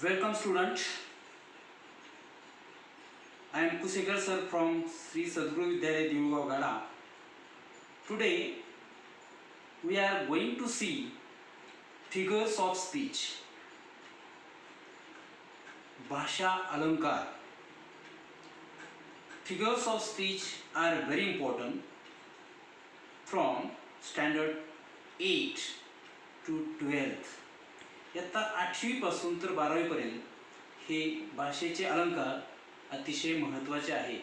Welcome student. I am Kusekar sir from Sri Sadguru Vidyalaya Divgaon Gada. Today we are going to see figures of speech. Bhasha Alankar. Figures of speech are very important from standard 8 to 12th. इयत्ता 8वी पासून तर 12वी पर्यंत हे भाषेचे अलंकार अतिशय महत्त्वाचे आहेत.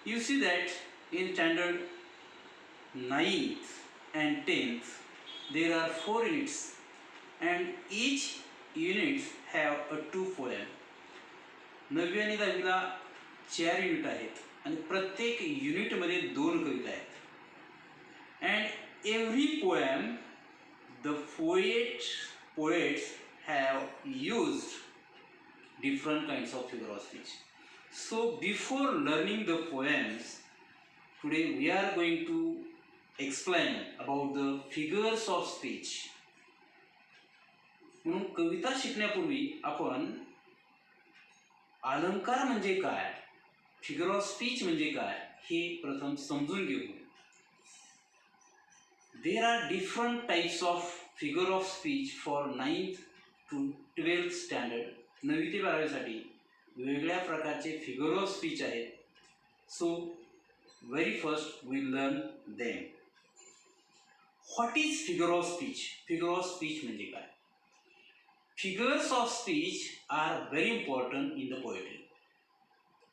You see that in standard 9th and 10th there are 4 units and each unit have a 2 poem. 9वी आणि 10वीला 4 युनिट आहेत आणि प्रत्येक युनिटमध्ये 2 कविता आहेत. And every poem the poets have used different kinds of figure of speech. So before learning the poems, today we are going to explain about the figures of speech. म्हणून कविता शिकण्यापूर्वी आपण अलंकार म्हणजे काय, फिगर ऑफ स्पीच म्हणजे काय हे प्रथम समजून घेऊ. There are different types of figure of speech for 9th to 12th standard. 9वी ते 12वी साठी वेगळ्या प्रकारचे फिगर ऑफ स्पीच आहेत. So very first we learn them. What is figure of speech? Figure of speech म्हणजे काय? Figures of speech are very important in the poetry.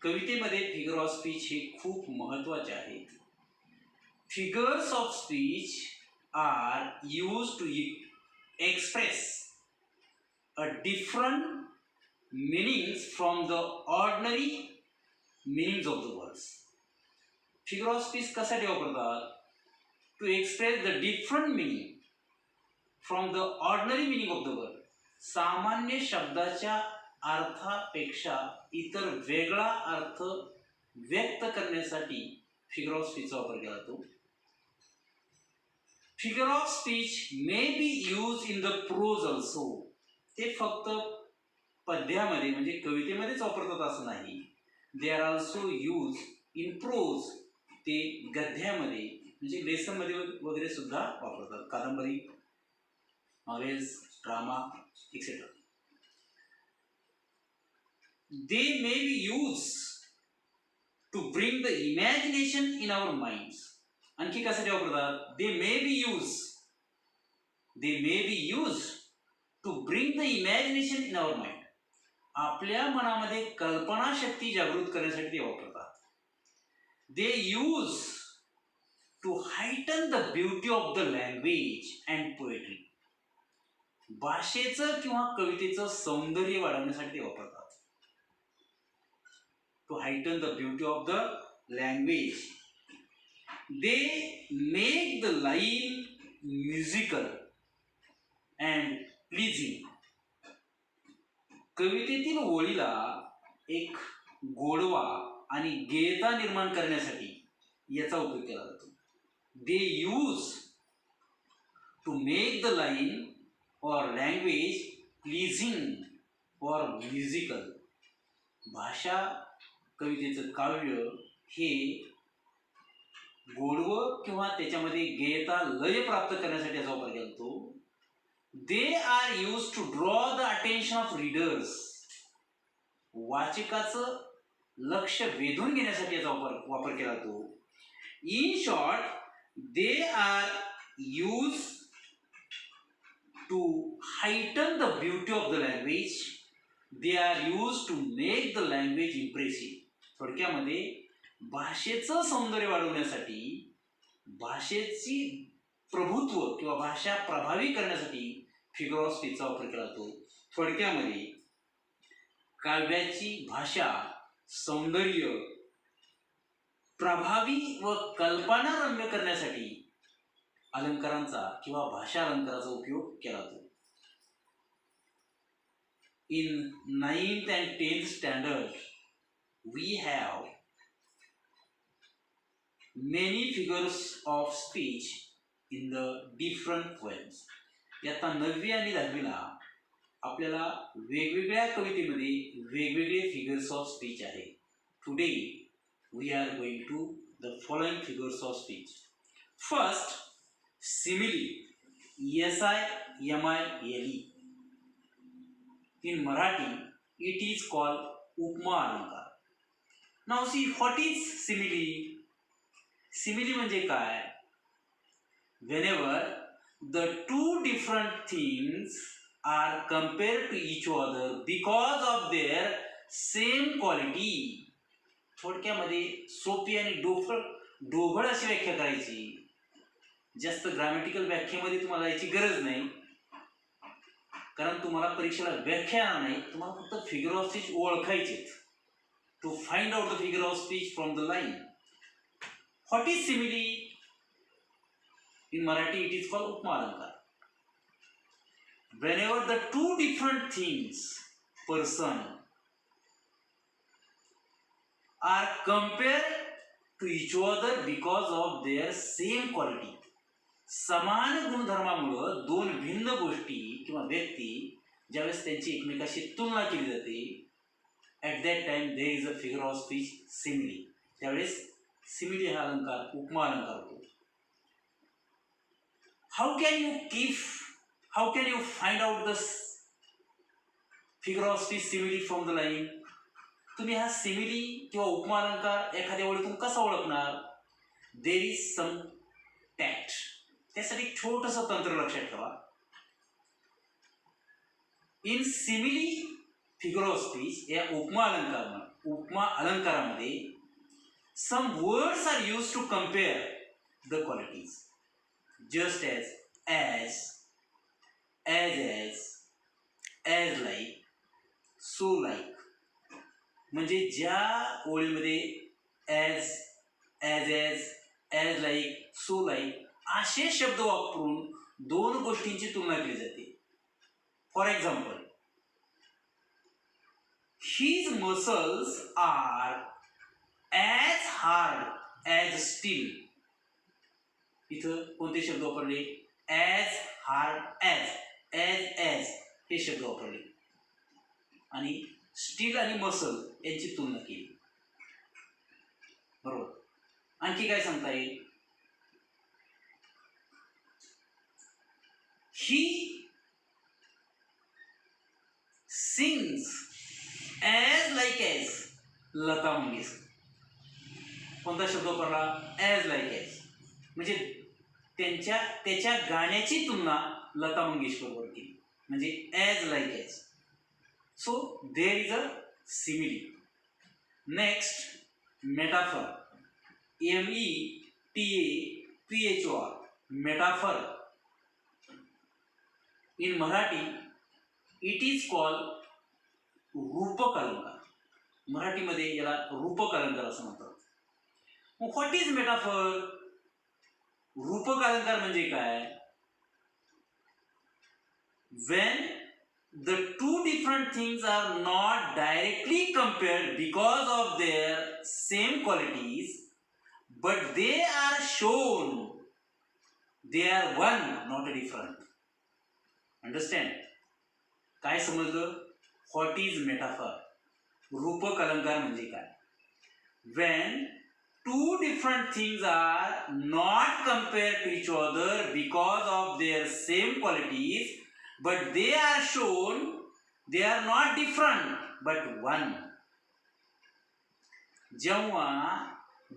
कवितेमध्ये figure of speech हे खूप महत्त्वाचे आहेत. Figures of speech are used to express a different meanings from the ordinary meanings of the words. Figure of speech कशासाठी वापरतात? To express the different meaning from the ordinary meaning of the word. सामान्य शब्दाच्या अर्थापेक्षा इतर वेगळा अर्थ व्यक्त करण्यासाठी figure of स्पीचचा वापर केला जातो. Figure of speech may be use in the prose also. ते फक्त पद्यामध्ये म्हणजे कवितेमध्येच वापरतात असं नाही. They are also use in prose. ते गद्यामध्ये म्हणजे लेसनमध्ये वगैरे सुद्धा वापरतात. कादंबरी, novels, drama etcetera. They may be use to bring the imagination in our minds. आणखी कशासाठी वापरतात? they may be used to bring the imagination in our mind. आपल्या मनामध्ये कल्पना शक्ती जागृत करण्यासाठी ते वापरतात. they use to heighten the beauty of the language and poetry. भाषेचं किंवा कवितेचं सौंदर्य वाढवण्यासाठी ते वापरतात. To heighten the beauty of the language. They make the line musical and pleasing. कवितेतील ओळीला एक गोडवा आणि गेयता निर्माण करण्यासाठी याचा उपयोग केला जातो. They use to make the line or language pleasing or musical. भाषा कवितेचं काव्य हे गोडवं किंवा त्याच्यामध्ये गेयता लय प्राप्त करण्यासाठी याचा वापर केला जातो. They are use to draw the attention of readers. वाचकाचं लक्ष वेधून घेण्यासाठी याचा वापर केला जातो. In short, they are use to heighten the beauty of the language. They are use to make the language impressive. थोडक्यामध्ये भाषेचं सौंदर्य वाढवण्यासाठी, भाषेची प्रभुत्व किंवा भाषा प्रभावी करण्यासाठी फिगर ऑफ स्पीचचा वापर केला जातो. थोडक्यामध्ये काव्याची भाषा सौंदर्य प्रभावी व कल्पनारम्य करण्यासाठी अलंकारांचा किंवा भाषा अलंकाराचा उपयोग केला जातो. In 9th and 10th standard, we have many figures of speech in the different poems. याता 9वी आणि 10वीला आपल्याला वेगवेगळ्या कवितेमध्ये वेगवेगळे फिगर्स ऑफ स्पीच आहे. Today we are going to the following figures of speech. First, simile, SIMILE. In Marathi, it is called upama alankar. Now see, what is simile? Simile म्हणजे काय? Whenever the two different things are compared to each other because of their same quality. थोडक्यामध्ये सोपी आणि ढोबळ अशी व्याख्या करायची. जास्त ग्रामॅटिकल व्याख्येमध्ये तुम्हाला याची गरज नाही, कारण तुम्हाला परीक्षेला व्याख्या नाही, तुम्हाला फक्त फिगर ऑफ स्पीच ओळखायचे. To find out the figure of speech from the line. What is simile? In Marathi it is called upama alankar. Whenever the two different things, person, are compared to each other because of their same quality. समान गुणधर्मामुळे दोन भिन्न गोष्टी किंवा व्यक्ती ज्यावेळेस त्यांची एकमेकाशी तुलना केली जाते, at that time there is a figure of speech simile. त्यावेळेस सिमिली हा अलंकार उपमा अलंकार होतो. How can you find out the figure of speech simile from the line? तुम्ही हा सिमिली किंवा उपमा अलंकार एखाद्या ओळीतून कसा ओळखणार? There is some tact. त्यासाठी छोटंसं तंत्र लक्षात ठेवा. In simile figure of speech या उपमा अलंकारामध्ये some words are used to compare the qualities, just as, as like, so like. म्हणजे ज्या ओळीमध्ये as like, so like असे शब्द वापरून दोन गोष्टींची तुलना केली जाते. For example, his muscles are as hard as steel. इथं कोणते शब्द वापरले? as hard as हे शब्द वापरले आणि स्टील आणि मसल यांची तुलना केली. बरोबर. आणखी काय सांगता येईल? he sings as like as Lata Mangeshkar. कोणता शब्द वापरला? as like as. म्हणजे त्याच्या गाण्याची तुलना लता मंगेशकर बरोबर केली, म्हणजे as like as. So there is a simile. Next, metaphor. METAPHOR. Metaphor. In Marathi it is called रूपक अलंकार. मराठीमध्ये याला रूपक अलंकार असं म्हणतात. What is metaphor? रूपक अलंकार म्हणजे काय? When the two different things are not directly compared because of their same qualities, but they are shown they are one, not a different. Understand? काय समजलं? What is metaphor? रूपक अलंकार म्हणजे काय? When two different things are not compared to each other because of their same qualities, but they are shown they are not different but one. जेव्हा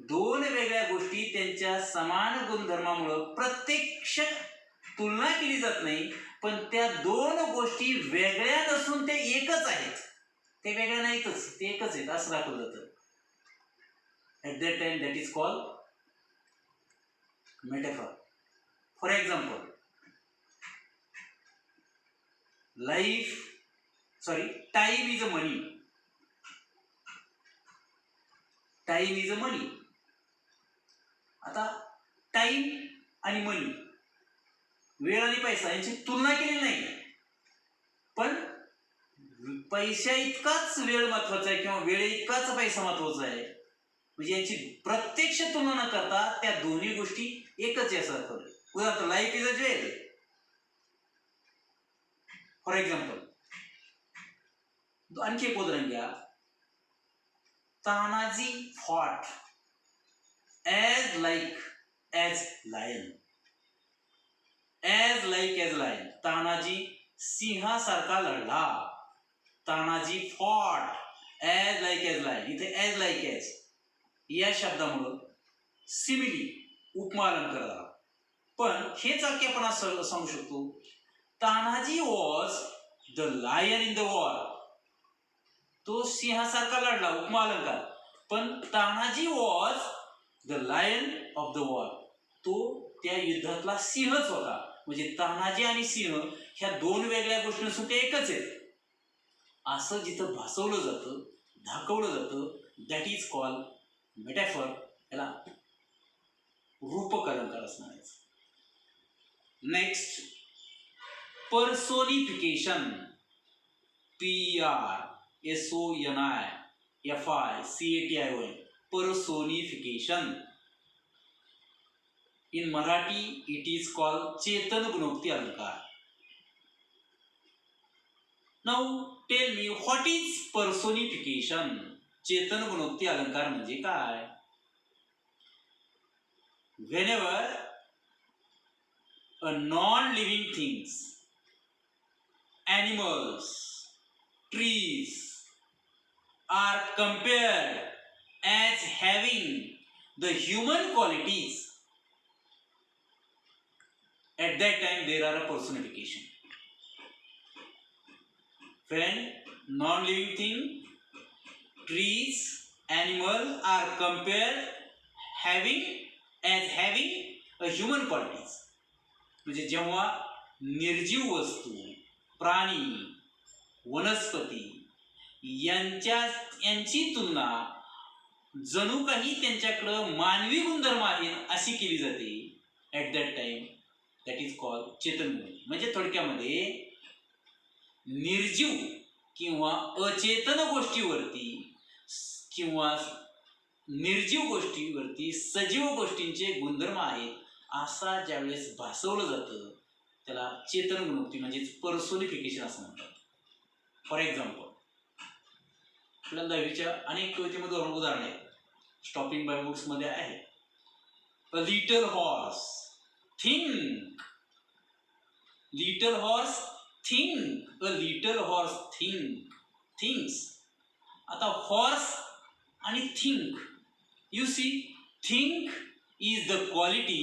दोन वेगळ्या गोष्टी त्यांच्या समान गुणधर्मामुळे प्रत्यक्ष तुलना केली जात नाही, पण त्या दोन गोष्टी वेगळ्या नसून ते एकच आहेत. ते वेगळ्या नाहीतच, ते एकच आहेत असं दाखवलं जातं. At that time that is called metaphor. For example, time is a money. Time is a money. आता टाइम आणि मनी, वेळ आणि पैसा यांची तुलना केली नाही, पण पैसा इतकाच वेळ महत्वाचा आहे किंवा वेळ इतकाच पैसा महत्वाचा आहे. म्हणजे यांची प्रत्यक्ष तुलना न करता त्या दोन्ही गोष्टी एकच यासारखं. उदाहरणार्थ, life is a jewel. For example, आणखी एक उदाहरण घ्या. Tanaji fought as like as lion. as like as lion. Tanaji सिंहासारखा लढला. Tanaji fought as like as lion. इथे as like as या शब्दामुळं सिमिली उपमा अलंकार झाला. पण हेच वाक्य आपण असं सांगू शकतो, Tanaji was the lion in the war. तो सिंहासारखा लढला, उपमा अलंकार. पण Tanaji was the lion of the war. तो त्या युद्धातला सिंहच होता. म्हणजे तानाजी आणि सिंह ह्या दोन वेगळ्या गोष्टी नसून ते एकच आहेत असं जिथं भासवलं जातं, दाखवलं जातं, दॅट इज कॉल्ड मेटाफर. याला रूपक अलंकार असणार आहे. Next, personification. PERSONIFICATION. Personification. In Marathi it is called chetan गुणोक्ती alankar. Now tell me what is personification. चेतन गुणोक्ती अलंकार म्हणजे काय? Whenever a non-living things, animals, trees are compared as having the human qualities, at that time there are a personification. When non-living thing, trees, animal are compared as having a human qualities. म्हणजे जेव्हा निर्जीव वस्तू, प्राणी, वनस्पती यांची तुलना जणू काही त्यांच्याकडं मानवी गुणधर्म आहेत अशी केली जाते, at that time that is called Chetan गुण. म्हणजे थोडक्यामध्ये निर्जीव किंवा अचेतन गोष्टीवरती किंवा निर्जीव गोष्टीवरती सजीव गोष्टींचे गुणधर्म आहेत असा ज्यावेळेस भासवलं जातं त्याला चेतन गुणोक्ती म्हणजेच पर्सोनिफिकेशन असं म्हणतात. फॉर एक्झाम्पल, आपल्याला 10वीच्या अनेक कवितेमध्ये उदाहरण आहेत, स्टॉपिंग बाय बुक्स मध्ये आहे. A little horse think. Little horse think. A little horse thinks. आता हॉर्स आणि think, you see, think is the quality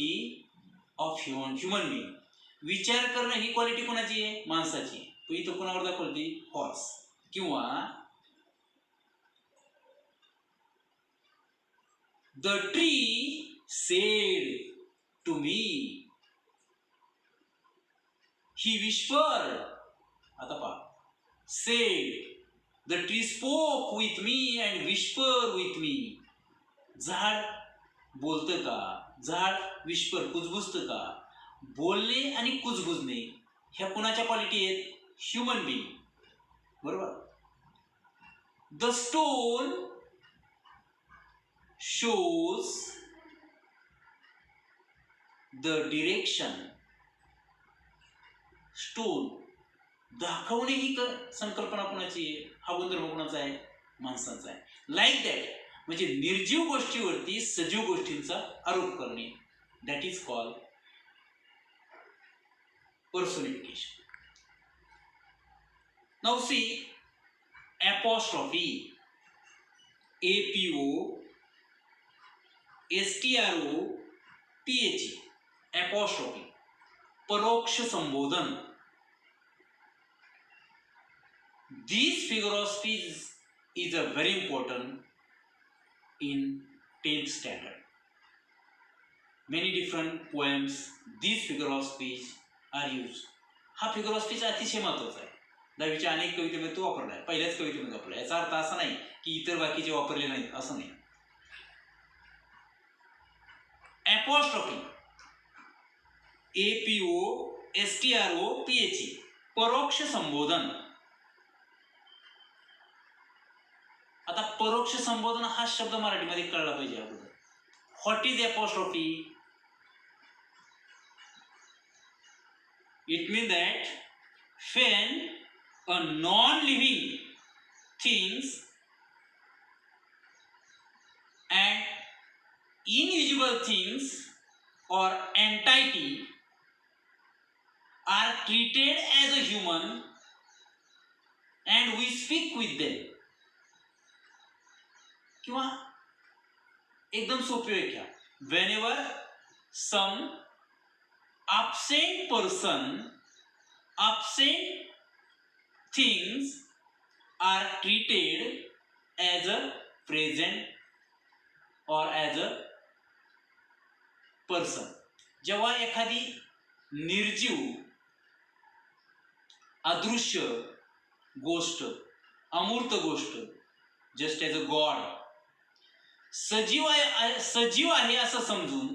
of human being. विचार करणं ही क्वालिटी कोणाची आहे? माणसाची. तो इथं कोणावर दाखवली? हॉर्स. किंवा the tree said to me. He whispered. आता पहा, said. The tree spoke with me and whisper with me. झाड बोलतं का? झाड विस्पर कुजबुजतं का? बोलणे आणि कुजबुजणे ह्या कोणाच्या क्वालिटी आहेत? Human being. बरोबर. The stone shows the direction. Stone दाखवणे ही संकल्पना कोणाची आहे? हा गुणधर्म कोणाचा आहे? माणसाचा आहे. लाईक दॅट, म्हणजे निर्जीव गोष्टीवरती सजीव गोष्टींचा आरोप करणे, that is called personification. Now see apostrophe. APOSTROPHE. apostrophe. परोक्ष संबोधन. These figure of speech is a very important in 10th standard. Many different poems, these figure of speech are used. हा फिगर ऑफ स्पीच अतिशय महत्वाचा आहे. 10वीच्या अनेक कवितेमध्ये तो वापरला आहे, पहिल्याच कवितेमध्ये वापरला. याचा अर्थ असा नाही की इतर बाकीचे वापरले नाहीत, असं नाही. apostrophe, APOSTROPHE, परोक्ष संबोधन. आता परोक्ष संबोधन हा शब्द मराठीमध्ये कळला पाहिजे अगोदर. What is apostrophe? It means that when a non-living things and invisible things or entity are treated as a human and we speak with them. किंवा एकदम सोपी व्याख्या, whenever some absent person, absent things are treated as a present or as a person. जेव्हा एखादी निर्जीव अदृश्य गोष्ट, अमूर्त गोष्ट, जस्ट एज अ गॉड, सजीव आहे असं समजून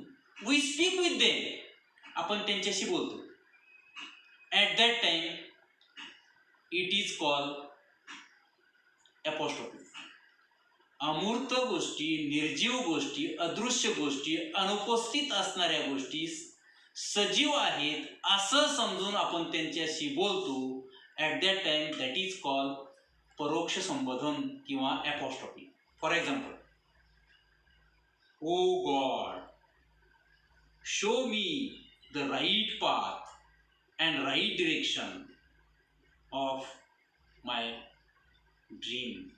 वी स्पीक विथ देम, आपण त्यांच्याशी बोलतो. At that time it is called apostrophe. अमूर्त गोष्टी, निर्जीव गोष्टी, अदृश्य गोष्टी, अनुपस्थित असणाऱ्या गोष्टी सजीव आहेत असं समजून आपण त्यांच्याशी बोलतो. At that time that is called परोक्ष संबोधन किंवा apostrophe. For example, O God, show me the right path and right direction of my dream,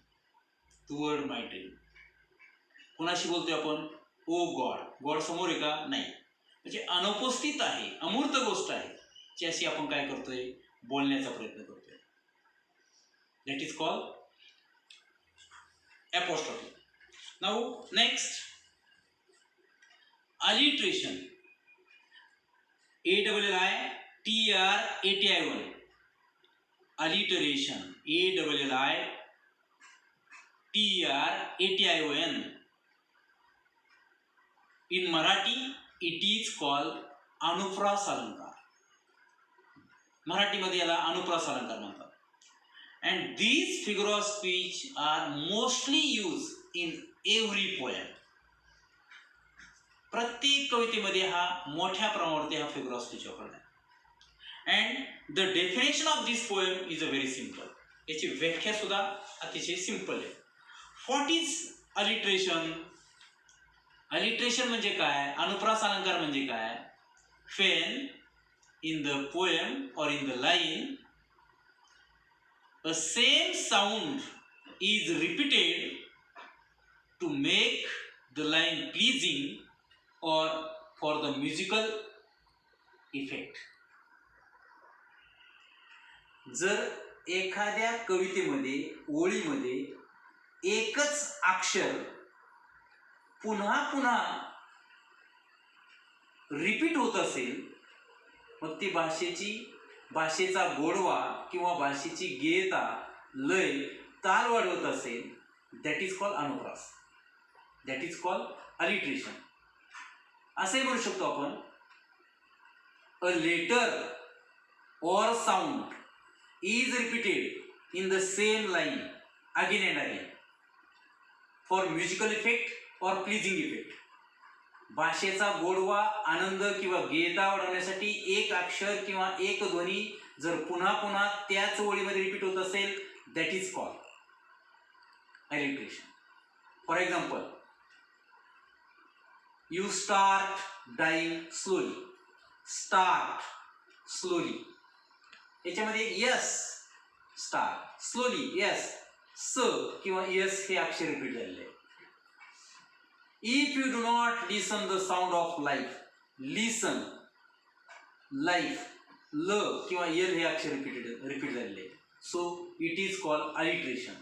toward my dream. कुणाशी बोलतोय आपण? ओ गॉड. गॉड समोर आहे का? नाही. म्हणजे अनुपस्थित आहे, अमूर्त गोष्ट आहे, ज्याशी आपण काय करतोय? बोलण्याचा प्रयत्न करतोय. That is called apostrophe. Now next, alliteration. ALLITERATION. alliteration. ALLITERATION. In Marathi it is called अनुप्रास अलंकार. मराठीमध्ये याला अनुप्रास अलंकार म्हणतात. And these figure of speech are mostly used in every poem. प्रत्येक कवितेमध्ये हा मोठ्या प्रमाणावरती हा फिगर ऑफ स्पीच वापरला आहे. And the definition of this poem is a very simple. याची व्याख्या सुद्धा अतिशय सिंपल आहे. What is alliteration? अलिट्रेशन म्हणजे काय? अनुप्रास अलंकार म्हणजे काय? व्हेन इन द पोएम और in the line a same sound is repeated to make the line pleasing or for the musical effect. जर एखाद्या कवितेमध्ये, ओळीमध्ये एकच अक्षर पुन्हा पुन्हा रिपीट होत असेल, मग ती भाषेचा गोडवा किंवा भाषेची गेयता, लय, ताल वाढवत असेल, that is called anupras. That is called alliteration. असे म्हणू शकतो आपण, a letter or sound is repeated in the same line again and again for musical effect or pleasing effect. भाषेचा गोडवा, आनंद किंवा गेयता वाढवण्यासाठी एक अक्षर किंवा एक ध्वनी जर पुन्हा पुन्हा त्याच ओळीमध्ये रिपीट होत असेल, that is called alliteration. For example, you start dying slowly. Start slowly. याच्यामध्ये यस, स्टार्ट, स्लोली, यस, स किंवा यस हे अक्षर रिपीट झालेले आहे. If you do not listen the sound of life, listen, life, ल किंवा यल हे अक्षर रिपीट झालेले आहे. So it is called alliteration.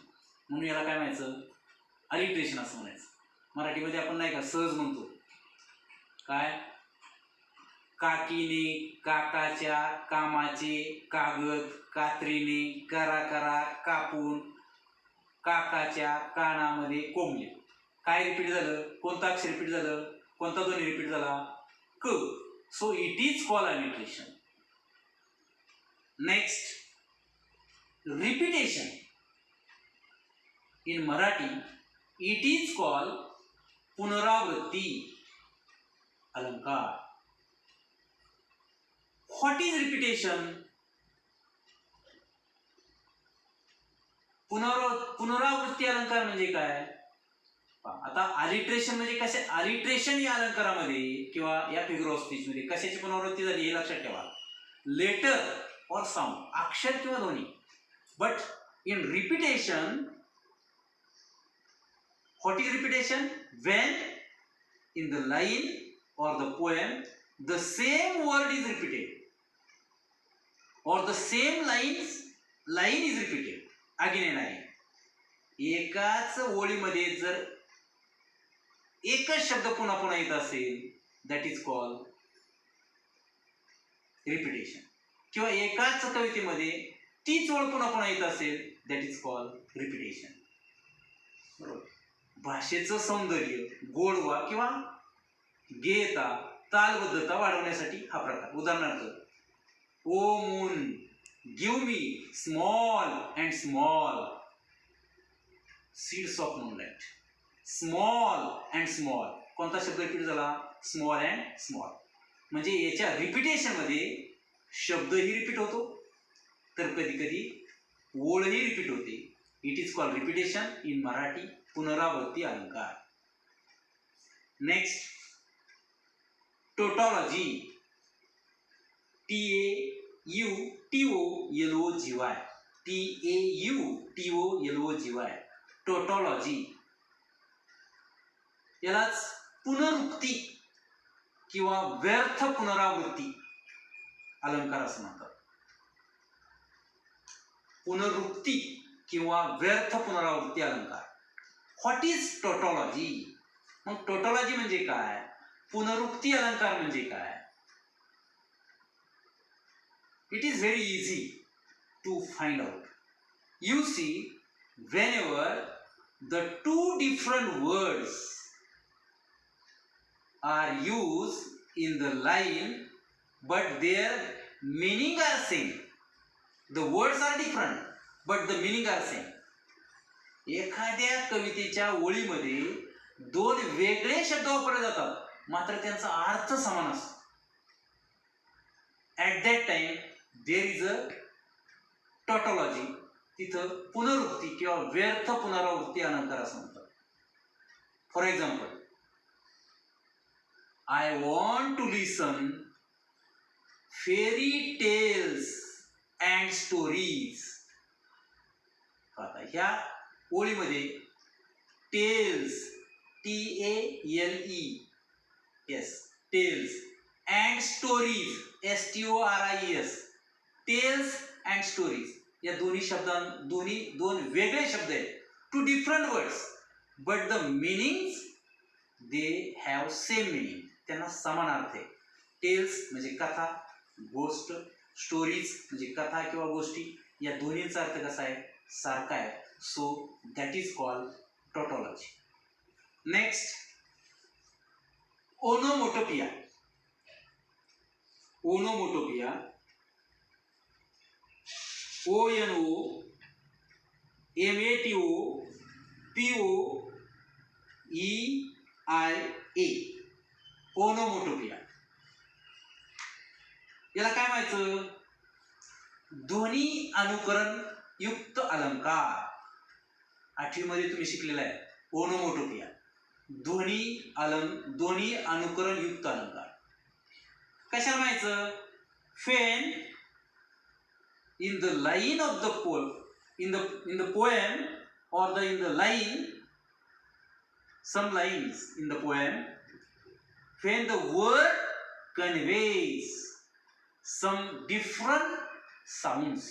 म्हणून याला काय म्हणायचं? अलिट्रेशन असं म्हणायचं. मराठीमध्ये आपण नाही का सहज म्हणतो काय? काकीने काकाच्या कामाचे कागद कात्रीने करा करा कापून काकाच्या कानामध्ये कोंबले. काय रिपीट झालं? कोणतं अक्षर रिपीट झालं? कोणता ध्वनी रिपीट झाला? क. So it is called alliteration. Next, repetition. In Marathi it is called पुनरावृत्ती अलंकार. What is repetition? पुनरावृत्ती अलंकार म्हणजे काय? आता अलिट्रेशन म्हणजे कसे, अलिट्रेशन या अलंकारामध्ये किंवा या फिगर ऑफ स्पीच मध्ये कशाची पुनरावृत्ती झाली हे लक्षात ठेवा. लेटर और साऊंड, अक्षर किंवा ध्वनी. But in repetition, what is repetition? Wien in the line or the poem the same word is repeated or the same line is repeated again and again. एकाच ओळीमध्ये जर एकच शब्द पुन्हा पुन्हा येत असेल दॅट इज कॉल रिपिटेशन. किंवा एकाच कवितेमध्ये तीच ओळ पुन्हा पुन्हा येत असेल दॅट इज कॉल रिपिटेशन. बरोबर. भाषेचं सौंदर्य, गोडवा किंवा गेयता, तालबद्धता वाढवण्यासाठी हा प्रकार. उदाहरणार्थ, O moon give me small and small seeds of moonlight. Small and small, कोणता शब्द रिपीट झाला? Small and small. म्हणजे याच्या रिपिटेशन मध्ये शब्दही रिपीट होतो तर कधी कधी ओळही रिपीट होते. It is called repetition in Marathi, पुनरावृत्ती अलंकार. नेक्स्ट, टोटॉलॉजी. TAUTOLOGY, TAUTOLOGY, टोटॉलॉजी. यालाच पुनरुक्ती किंवा व्यर्थ पुनरावृत्ती अलंकार असं म्हणतात. पुनरुक्ती किंवा व्यर्थ पुनरावृत्ती अलंकार. What is tautology? मग टोटॉलॉजी म्हणजे काय? पुनरुक्ती अलंकार म्हणजे काय? It is very easy to find out. You see, whenever the two different words are used in the line but their meaning are same, the words are different but the meaning are same. एखाद्या कवितेच्या ओळीमध्ये दोन वेगळे शब्द वापरले जातात मात्र त्यांचा अर्थ समान असतो. At that time there is a tautology. तिथं पुनरुक्ती किंवा व्यर्थ पुनरावृत्ती अलंकार असं म्हणतात. For example, I want to listen fairy tales and stories. आता ह्या ओळीमध्ये tales, TALES, tales, and stories, STORIES, tales and stories या दोन वेगळे शब्द आहेत. Two different words but the meanings they have same meaning. त्यांना समान अर्थ आहे. टेल्स म्हणजे कथा, गोष्ट. स्टोरीज म्हणजे कथा किंवा गोष्टी. या दोन्हींचा अर्थ कसा आहे? सारखा आहे. So that is called tautology. Next, onomatopoeia. Onomatopoeia, ONOMATOPOEIA, onomatopoeia. याला काय म्हणायचं? ध्वनी अनुकरण युक्त अलंकार. 8वी मध्ये तुम्ही शिकलेला आहे ओनोमोटोपिया, ध्वनी अनुकरण युक्त अलंकार. कशाला म्हणायचं? फेन in the line of the poem, in the poem or in the line, some lines in the poem, when the word conveys some different sounds.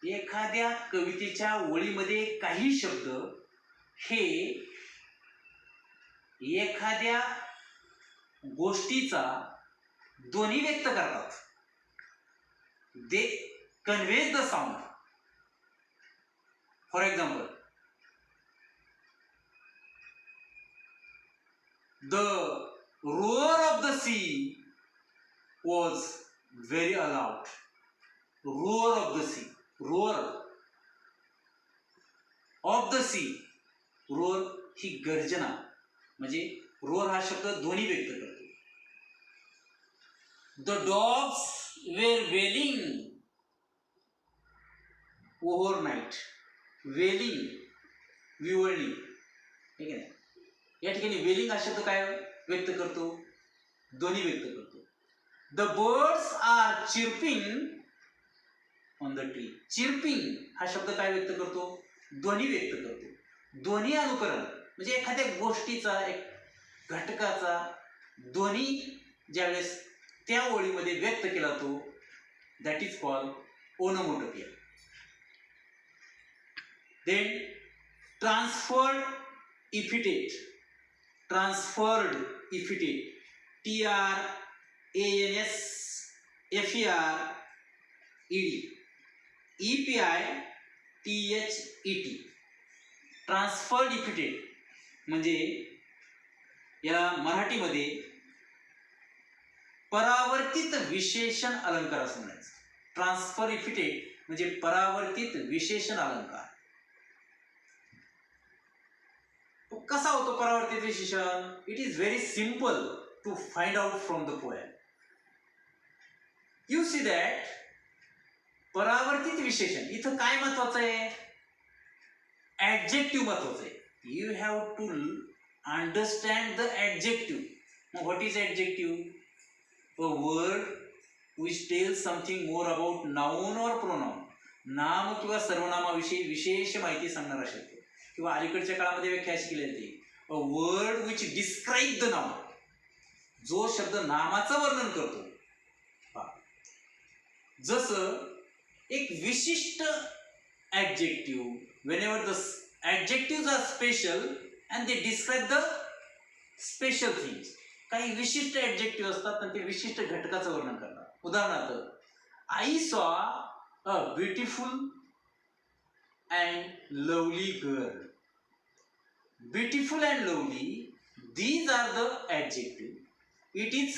एखाद्या कवितेच्या ओळीमध्ये काही शब्द हे एखाद्या गोष्टीचा ध्वनी व्यक्त करतात. they conveys the sound. For example, the roar of the sea was very loud. Roar of the sea, roar of the sea, roar ही गर्जना म्हणजे roar हा शब्द ध्वनी व्यक्त करतो. The dogs were wailing overnight. वेलिंग, विवळणी, ठीक आहे. या ठिकाणी वेलिंग हा शब्द काय व्यक्त करतो? ध्वनी व्यक्त करतो. The birds are chirping on the tree. Chirping हा शब्द काय व्यक्त करतो? ध्वनी व्यक्त करतो. ध्वनी अनुकरण म्हणजे एखाद्या गोष्टीचा, एक घटकाचा ध्वनी ज्यावेळेस त्या ओळीमध्ये व्यक्त केला जातो, that is called onomatopoeia. Then transferred epithet. Transferred epithet, TRANSFERED, EPITHET. Transferred epithet म्हणजे या मराठीमध्ये परावर्तित विशेषण अलंकार असं म्हणायचं. ट्रान्सफर इफिटेट म्हणजे परावर्तित विशेषण अलंकार. कसा होतो परावर्तित विशेषण? It is very simple to find out from the poem. You see that परावर्तित विशेषण इथं काय महत्वाचं आहे? ऍडजेक्टिव्ह महत्वाचं आहे. You have to understand the adjective. What is adjective? A word which tells something more about noun or pronoun. नाम किंवा सर्वनामाविषयी विशेष माहिती सांगणारा शब्द. किंवा अलीकडच्या काळामध्ये व्याख्या अशी केली जाते, अ word which describe the noun. जो शब्द नामाचं वर्णन करतो. जसं एक विशिष्ट adjective, whenever the adjectives are special and they describe the special things. काही विशिष्ट ऍडजेक्टिव्ह असतात आणि ते विशिष्ट घटकाचं वर्णन करतात. उदाहरणार्थ, I saw a beautiful and lovely girl. Beautiful and lovely, these are the adjective. It is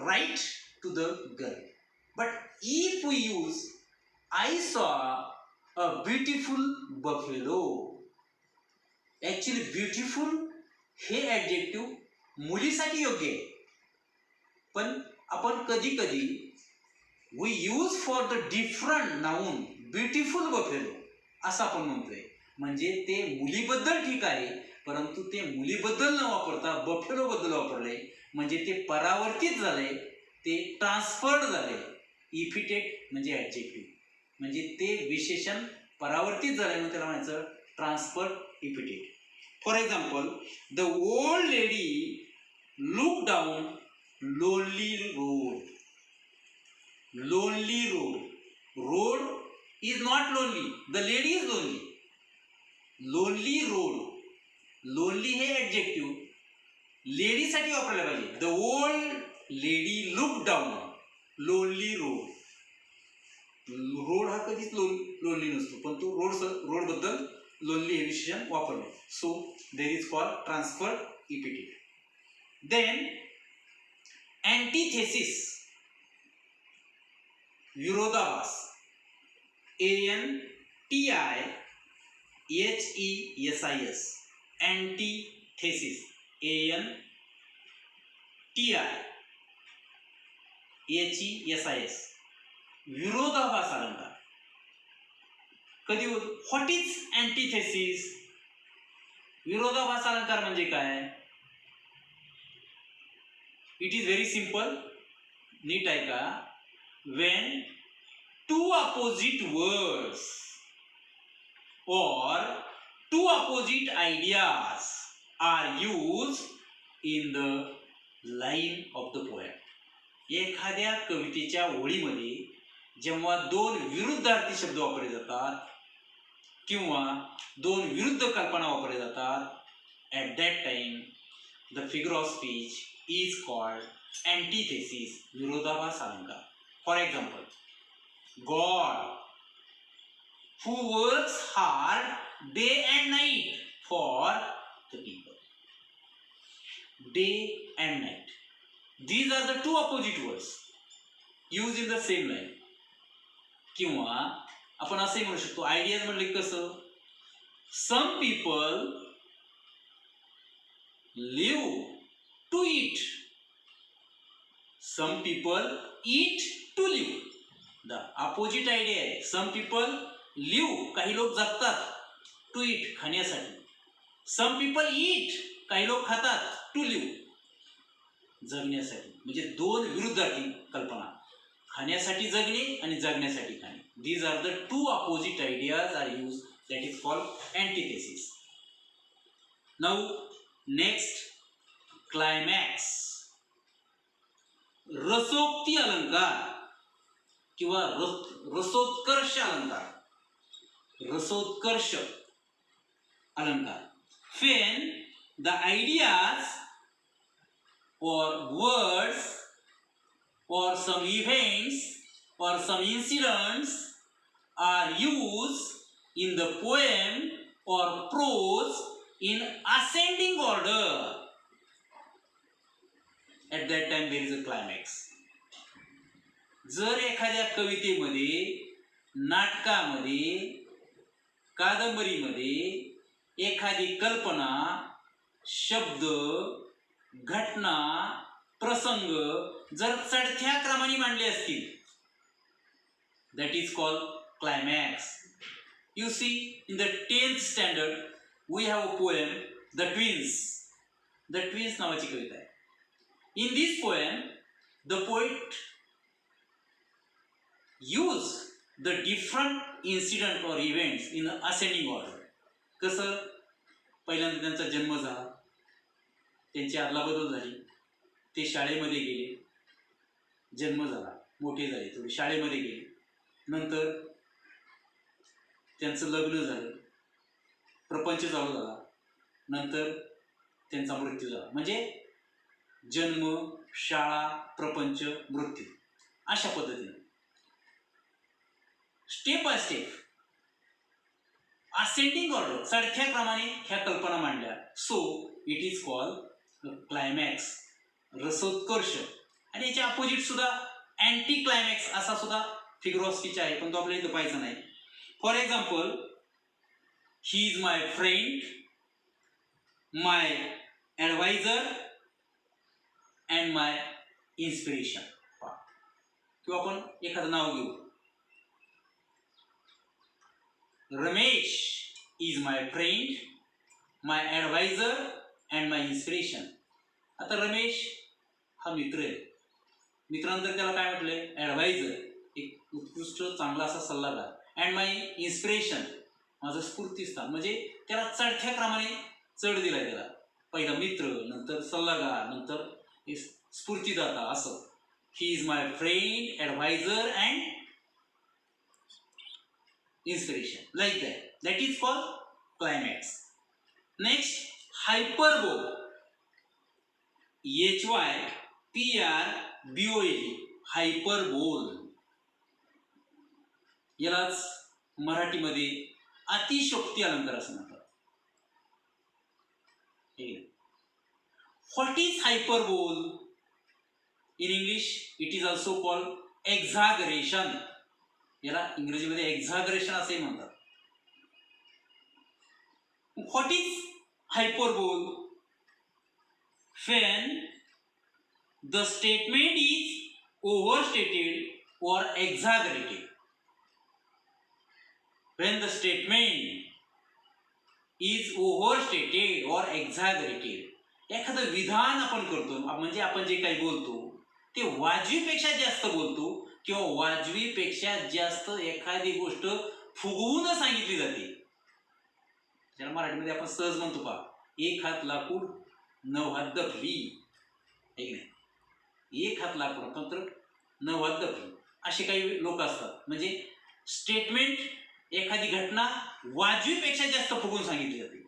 right to the girl. But if we use I saw a beautiful buffalo, actually beautiful हे adjective मुलीसाठी योग्य आहे, पण आपण कधी कधी we use for the different noun beautiful buffalo असं आपण म्हणतोय. म्हणजे ते मुलीबद्दल ठीक आहे, परंतु ते मुलीबद्दल न वापरता बफेलो बद्दल वापरले, म्हणजे ते परावर्तित झाले, ते ट्रान्सफर्ड झाले. इफिटेट म्हणजे ऍडजेक्टिव्ह, म्हणजे ते विशेषण परावर्तित झाले म्हणून त्याला म्हणायचं transferred epithet. For example, the old lady look down lonely road. Lonely road, road is not lonely, the lady is lonely. Lonely road, lonely हे ऍडजेक्टिव्ह लेडीसाठी वापरायला पाहिजे. The old lady look down lonely road. Road हा कधीच lonely नसतो, पण तो road बद्दल लोनली हे विशेषण वापरले. So there is called transferred इफिटेट. Then अँटिथेसिस, विरोधाभास. ANTIHESIS, अँटिथेसिस. ANTIHESIS, विरोधाभास अलंकार. कधी होतो? What is अँटिथेसिस? विरोधाभास अलंकार म्हणजे काय? It is very simple. नीट ऐका. when two opposite words or two opposite ideas are used in the line of the poem. एखाद्या कवितेच्या ओळीमध्ये जेव्हा दोन विरुद्धार्थी शब्द वापरले जातात किंवा दोन विरुद्ध कल्पना वापरल्या जातात, at that time the figure of speech is called antithesis, विरोधाभास अलंकार. For example, God who works hard day and night for the people. Day and night, these are the two opposite words used in the same line. किंवा आपण असे म्हणू शकतो, ideas म्हणले कसं, some people live to eat, some people eat to live. The opposite idea आहे. some people live, काही लोक जगतात, टू ईट खाण्यासाठी. सम पीपल ईट काही लोक खातात टू लिव्ह जगण्यासाठी. म्हणजे दोन विरुद्ध कल्पना, खाण्यासाठी जगणे आणि जगण्यासाठी खाणे. These are the two opposite ideas are use, that is called antithesis. Now next climax. रसोक्ती अलंकार किंवा रसोत्कर्ष अलंकार. रसोत्कर्ष अलंकार. When the ideas or words or some events or some incidents are used in the poem or prose in ascending order, at that time there is a climax. जर एखाद्या कवितेमध्ये, नाटकामध्ये, कादंबरीमध्ये एखादी कल्पना, शब्द, घटना, प्रसंग जर चढत्या क्रमाने मांडले असतील, that is called climax. You see, in the 10th standard we have a poem the twins. The twins नावाची कविता आहे. In this poem the poet use the different incident or events in ascending order. कसं, पहिल्यांदा त्यांचा जन्म झाला, त्यांची अदलाबदल झाली, ते शाळेमध्ये गेले, जन्म झाला, मोठे झाले, थोडे शाळेमध्ये गेले, नंतर त्यांचं लग्न झालं, प्रपंच चालू झाला, नंतर त्यांचा मृत्यू झाला. म्हणजे जन्म, शाळा, प्रपंच, मृत्यू, अशा पद्धतीने step by step ascending order, चढत्या क्रमाने ह्या कल्पना मांडल्या. So it is called climax, rasotkarsh. आणि याच्या अपोजिट सुद्धा अँटी क्लायमॅक्स असा सुद्धा फिगर ऑफ स्पीच आहे, पण तो आपल्याला इथं पाहायचा नाही. For example, he is my friend, my adviser and my inspiration. किंवा आपण एखादं नाव घेऊ, Ramesh is my friend, my adviser and my inspiration. आता रमेश हा मित्र आहे, मित्रानंतर त्याला काय म्हटलंय, ॲडवायझर, एक उत्कृष्ट चांगला असा सल्लागार, अँड माय इन्स्पिरेशन, माझं स्फूर्तीस्थान. म्हणजे त्याला चढत्या क्रमाने चढ दिलाय त्याला. पहिला मित्र, नंतर सल्लागार, नंतर स्फूर्तीदाता, असं. He is my friend, adviser and inspiration, like that. That is called climax. Next, hyperbole. HYPRBOLE, hyperbole. यालाच मराठीमध्ये अतिशयोक्ती अलंकार असं म्हणतात. What is hyperbole? In English, it is also called exaggeration. याला इंग्रजीमध्ये एक्झॅगरेशन असे म्हणतात. What is hyperbole? When the statement is overstated or exaggerated. When the statement is overstated or exaggerated. एखादं विधान आपण करतो, म्हणजे आपण जे काही बोलतो ते वाजवीपेक्षा जास्त बोलतो, किंवा वाजवीपेक्षा जास्त एखादी गोष्ट फुगवून सांगितली जाते. ज्याला मराठीमध्ये आपण सहज म्हणतो पहा, एक हात लाकूड 9 हात दफली. एक हात लाकूड नंतर 9 हात दफली, असे काही लोक असतात. म्हणजे स्टेटमेंट, एखादी घटना वाजवीपेक्षा जास्त फुगवून सांगितली जाते.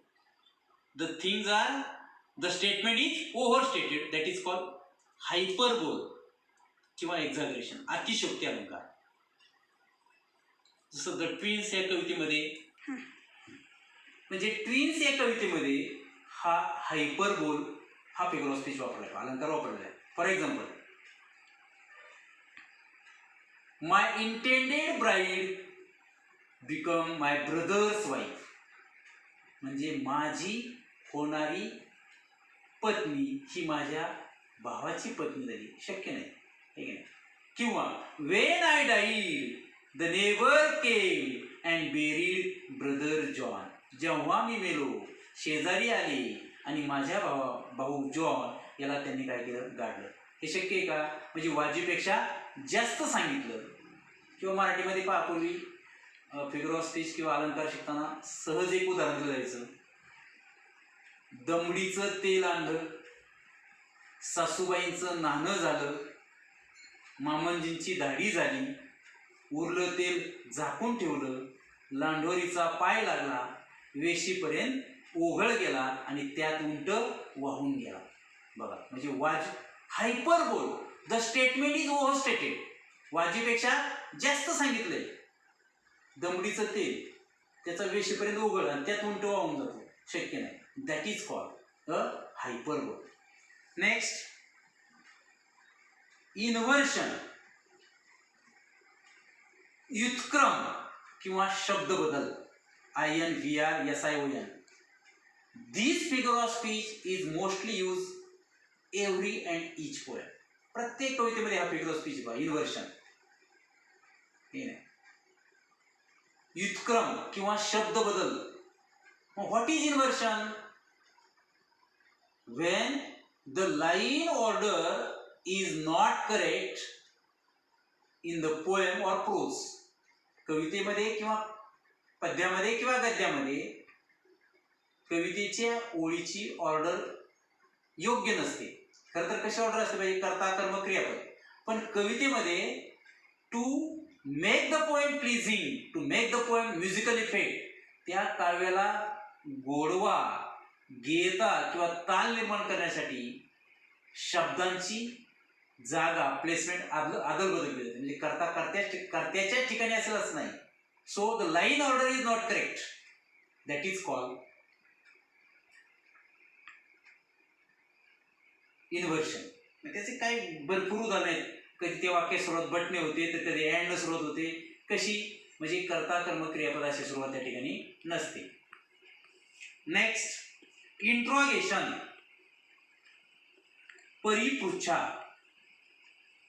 The things are, the statement is overstated, that is called hyperbole किंवा एक्झॅगरेशन, अतिशयोक्ती अलंकार. जसं द ट्विन्स या कवितेमध्ये, म्हणजे ट्विन्स या कवितेमध्ये हा हायपरबोल हा फिगर ऑफ स्पीच वापरलाय, अलंकार वापरलेला आहे. For example, my intended bride become my brothers wife. म्हणजे माझी होणारी पत्नी ही माझ्या भावाची पत्नी झाली. शक्य नाही. किंवा when I died, the neighbor came and buried brother John. जेव्हा मी मेलो शेजारी आले आणि माझ्या भाऊ जॉन याला त्यांनी काय केलं, गाडलं. हे शक्य आहे का? म्हणजे वाजवीपेक्षा जास्त सांगितलं. किंवा मराठीमध्ये पहा, पूर्वी फिगर ऑफ स्पीच किंवा अलंकार शिकताना सहज एक उदाहरण दिलं जायचं. दमडीचं तेल आणलं, सासूबाईंचं नाणं झालं, मामंजींची दाढी झाली, उरलं तेल झाकून ठेवलं, लांडोरीचा पाय लागला, वेशीपर्यंत ओघळ गेला आणि त्यात उंट वाहून गेला. बघा, म्हणजे hyperbole. The statement is overstated. वाजीपेक्षा जास्त सांगितलंय. दमडीचं तेल, त्याचा वेशीपर्यंत ओघळ आणि त्यात उंट वाहून जातो, शक्य नाही. That is called a hyperbole. Next, inversion. व्युत्क्रम किंवा शब्द बदल. INVRSION. This figure of speech is mostly used every and each poem. प्रत्येक कवितेमध्ये हा फिगर ऑफ स्पीच बघा, इन्व्हर्शन. हे नाही, व्युत्क्रम किंवा शब्द बदल. What is inversion? When the line order is not correct in the poem or prose. कवितेमध्ये किंवा पद्यामध्ये किंवा गद्यामध्ये कवितेच्या ओळीची ऑर्डर योग्य नसते. खरं तर कशी ऑर्डर असते पाहिजे? कर्ता, कर्म, क्रियापद. पण कवितेमध्ये to make the poem pleasing, to make the poem musical effect, त्या काव्याला गोडवा, गेयता किंवा ताल निर्माण करण्यासाठी शब्दांची जागा, प्लेसमेंट आदल बदल केली जाते. म्हणजे कर्त्याच्या ठिकाणी असेल असं नाही. So the line order is not correct. That is called inversion. त्याचे काही भरपूर उदाहरण आहेत. कधी ते वाक्य सुरुवात बटणे होते, तर कधी अँड सुरुवात होते. कशी? म्हणजे कर्ता, कर्म, क्रियापद अशी सुरुवात त्या ठिकाणी नसते. Next, interrogation. परिपृच्छा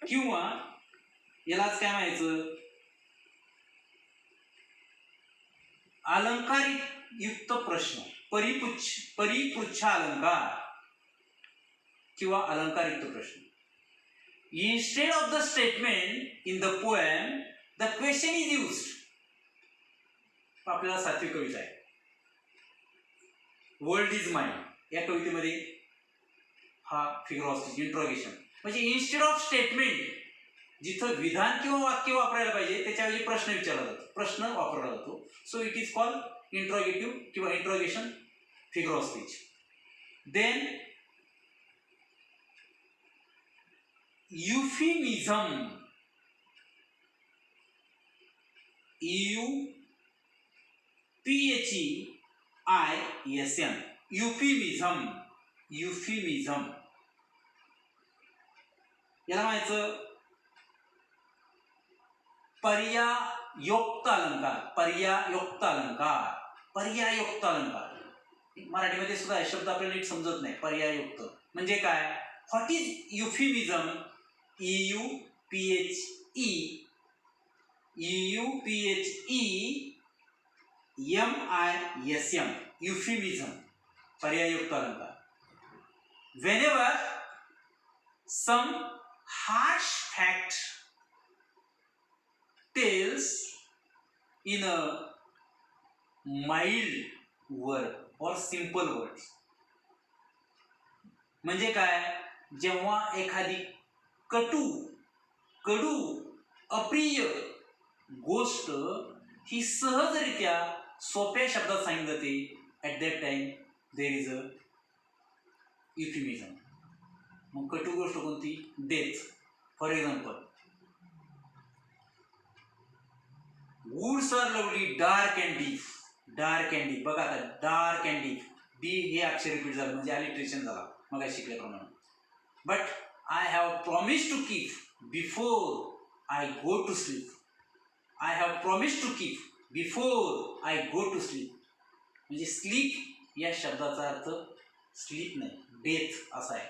किंवा यालाच काय म्हणायचं, अलंकारित युक्त प्रश्न. परिपृच्छा अलंकार किंवा अलंकारित प्रश्न. Instead of the statement in the poem, the question is used. आपल्याला 7वी कविता आहे, वर्ल्ड इज माइंड. या कवितेमध्ये हा फिगर ऑफ स्पीच, इंट्रोगेशन. म्हणजे इन्स्टेड ऑफ स्टेटमेंट, जिथं विधान किंवा वाक्य वापरायला पाहिजे त्याच्याऐवजी प्रश्न विचारला जातो, प्रश्न वापरला जातो. So it is called interrogative किंवा interrogation figure of speech. Then euphemism. EUPHEISM. euphemism. याला म्हणायचं पर्यायोक्त अलंकार. पर्यायोक्त अलंकार. पर्यायोक्त अलंकार मराठीमध्ये सुद्धा शब्द आपल्याला नीट समजत नाही. पर्यायोक्त म्हणजे काय? What is euphemism? EUPHEISM. euphemism, पर्यायोक्त अलंकार. Whenever some harsh fact tells in a mild word or simple words. म्हणजे काय? जेव्हा एखादी कडू, अप्रिय गोष्ट ही सहजरित्या सोप्या शब्दात सांगितली जाते, at that time there is a euphemism. मग कटू गोष्ट कोणती? Death. For example, woods are lovely dark and deep. Dark and deep. बघा आता, डार्क अँड डीप, डी हे अक्षर रिपीट झालं म्हणजे अलिट्रेशन झाला मग शिकल्याप्रमाणे. But I have promised to keep before I go to sleep. I have promised to keep before I go to sleep. म्हणजे स्लीप या शब्दाचा अर्थ स्लीप नाही, डेथ असा आहे.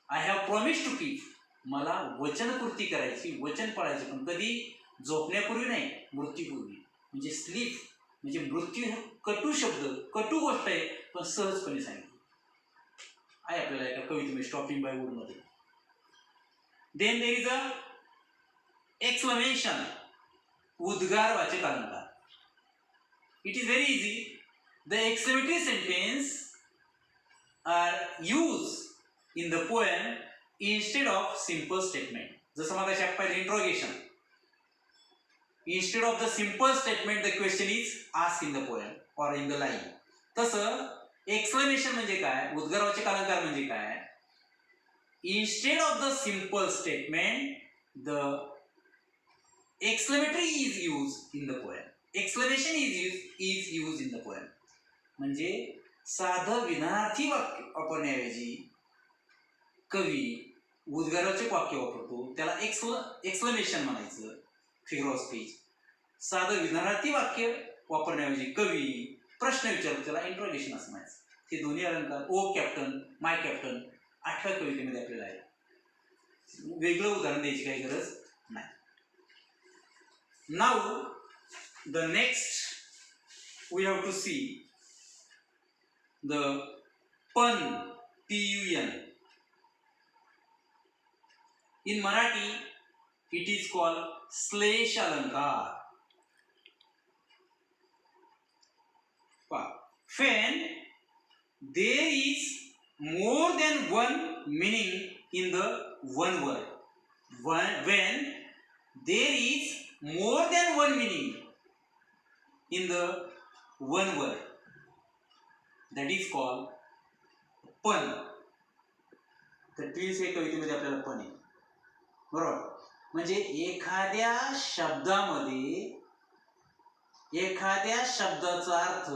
I have promised to keep, मला वचनपूर्ती करायची, वचन पाळायचे, पण कधी? झोपण्यापूर्वी नाही, मृत्यूपूर्वी. म्हणजे स्लीप म्हणजे मृत्यू कटू शब्द, कटू गोष्ट आहे, पण सहजपणे सांगितली आहे आपल्याला एका कवितेमध्ये स्टॉपिंग बाय वूड मध्ये. Then there is a exclamation, उद्गारवाचक अलंकार. It is very easy. The exclamatory sentence are used in the poem instead of simple statement. जसं मगाशी आपण पाहिलं interrogation. Instead of the simple statement, the question is asked in the poem or in the line. तसं exclamation म्हणजे काय, उद्गारवाचक अलंकार म्हणजे काय, instead of the simple statement the exclamatory is used in the poem. Exclamation is used in the poem. म्हणजे साधं विनार्थी वाक्य वापरण्याऐवजी कवी उद्गारवाचक वाक्य वापरतो, त्याला एक्सक्लेमेशन म्हणायचं फिगर ऑफ स्पीच. साधं विनार्थी वाक्य वापरण्याऐवजी कवी प्रश्न विचारतो, त्याला इंट्रोगेशन असं म्हणायचं. हे दोन्ही अलंकार ओ कॅप्टन, माय कॅप्टन 8व्या कवितेमध्ये आपल्याला आहे. वेगळं उदाहरण द्यायची काही गरज नाही. Now the next we have to see the pun, PUN. In Marathi it is called श्लेष अलंकार. When there is more than one meaning in the one word. When there is more than one meaning in the one word, that is called पण. तर ट्विल्स हे कवितेमध्ये आपल्याला पण आहे, बरोबर. म्हणजे एखाद्या शब्दाचा अर्थ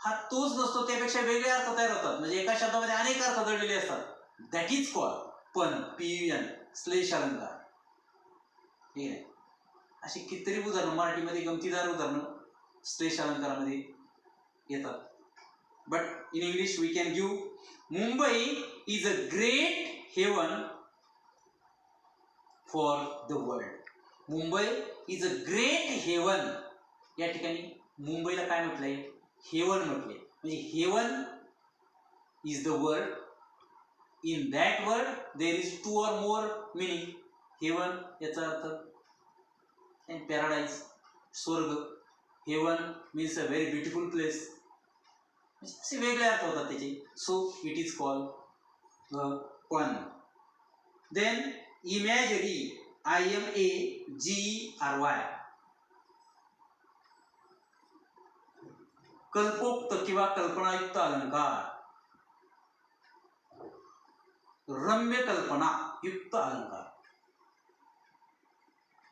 हा तोच नसतो, त्यापेक्षा वेगळे अर्थ तयार होतात. म्हणजे एका शब्दामध्ये अनेक अर्थ दडलेले असतात. दॅट इज कॉल्ड पण, PUN, श्लेष अलंकार. ठीक आहे. अशी कितीतरी उदाहरणं मराठीमध्ये, गमतीदार उदाहरणं श्लेष अलंकारामध्ये येतात. But in English we can give Mumbai is a great heaven for the world. Mumbai is a great heaven. या ठिकाणी मुंबईला काय म्हटलंय, हेवन म्हटलंय. म्हणजे haven is the word. In that word there is 2 or more meaning. Heaven याचा अर्थ and paradise, स्वर्ग. Heaven means a very beautiful place. असे वेगळे अर्थ होतात त्याचे. So it is called pun. Then imagery, IMAGERY. कल्पोक्त किंवा कल्पनायुक्त अलंकार, रम्य कल्पना युक्त अलंकार.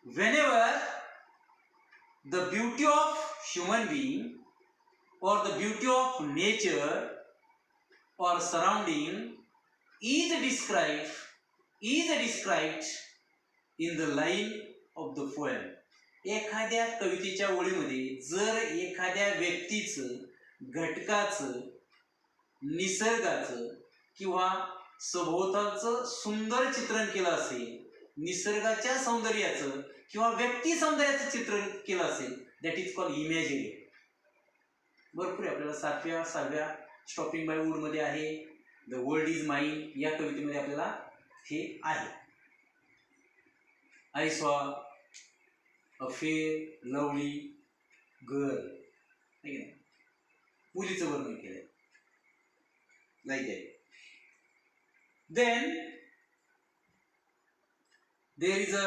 Whenever the beauty of human being or the beauty of nature or surrounding is described in the line of the poem. एखाद्या कवितेच्या ओळीमध्ये जर एखाद्या व्यक्तीचं, घटकाचं, निसर्गाचं किंवा सभोवतालचं सुंदर चित्रण केलं असेल, निसर्गाच्या सौंदर्याचं किंवा व्यक्ती सौंदर्याचं चित्रण केलं असेल, दॅट इज कॉल्ड इमॅजिनरी. भरपूर आपल्याला 7व्या स्टॉपिंग बाय वूड मध्ये आहे. द वर्ल्ड इज माइन या कवितेमध्ये आपल्याला हे आहे. I saw a fair lovely girl, मुलीचं वर्णन केलंय like that. Then there is a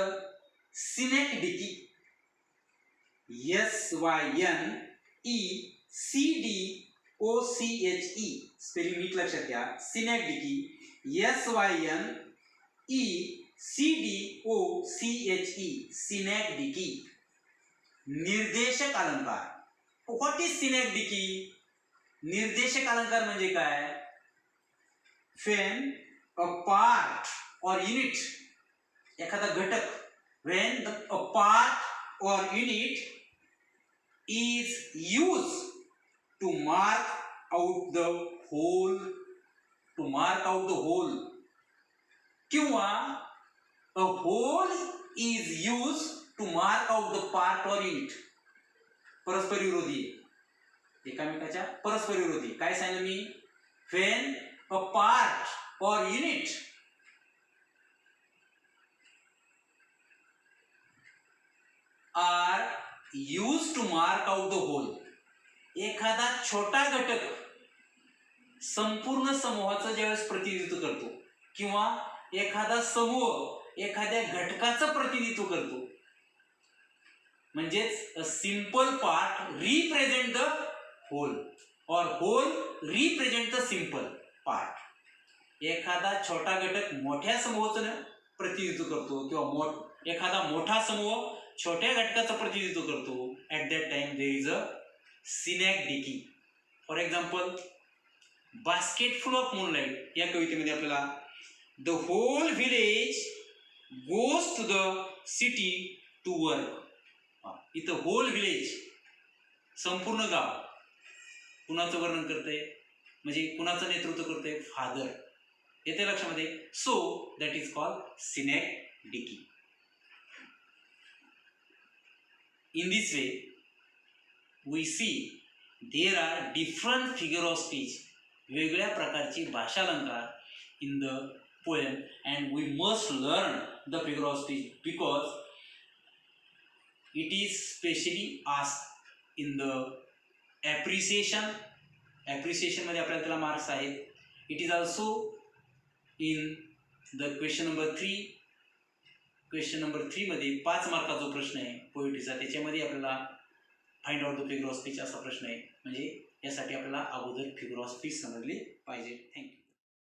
synecdoche, SYNECDOCHE. Spelling नीट लक्षात घ्या. Synecdoche, SYNECDOCHE, synecdoche. निर्देशक अलंकार. What is synecdoche? निर्देशक अलंकार म्हणजे काय? When a part or unit, एखादा घटक, when a part or unit is used to mark out the whole, किंवा a whole is used to mark out the part or unit. परस्पर विरोधी. एकामेकाच्या परस्पर विरोधी. काय सांगितलं मी? When a part or unit are use to mark out the whole. एखादा छोटा घटक संपूर्ण समूहाचं ज्यावेळेस प्रतिनिधित्व करतो किंवा एखादा समूह एखाद्या घटकाचं प्रतिनिधित्व करतो, म्हणजेच a simple part represent the whole or whole represent the simple part. एखादा छोटा घटक मोठ्या समूहाचं प्रतिनिधित्व करतो किंवा एखादा मोठा समूह छोट्या घटकाचं प्रतिनिधित्व करतो. At that time there is a synecdoche. For example, basket full of moonlight या कवितेमध्ये आपल्याला the whole village goes to the city to work. इथं होल विलेज संपूर्ण गाव कुणाचं वर्णन करतंय, म्हणजे कुणाचं नेतृत्व करतंय? फादर. येते लक्षामध्ये? So that is called synecdoche. In this way, we see there are different figure of speech, वेगळ्या प्रकारची भाषालंकार in the poem, and we must learn the figure of speech because it is specially asked in the appreciation. Appreciation मध्ये आपल्याला त्याला marks आहेत. It is also in the question number 3. Question number 3 मध्ये 5 मार्काचा प्रश्न आहे पोएट्रीचा. त्याच्यामध्ये आपल्याला find out the figure of speech असा प्रश्न आहे. म्हणजे यासाठी आपल्याला अगोदर फिगर ऑफ स्पीच समजली पाहिजे. थँक्यू.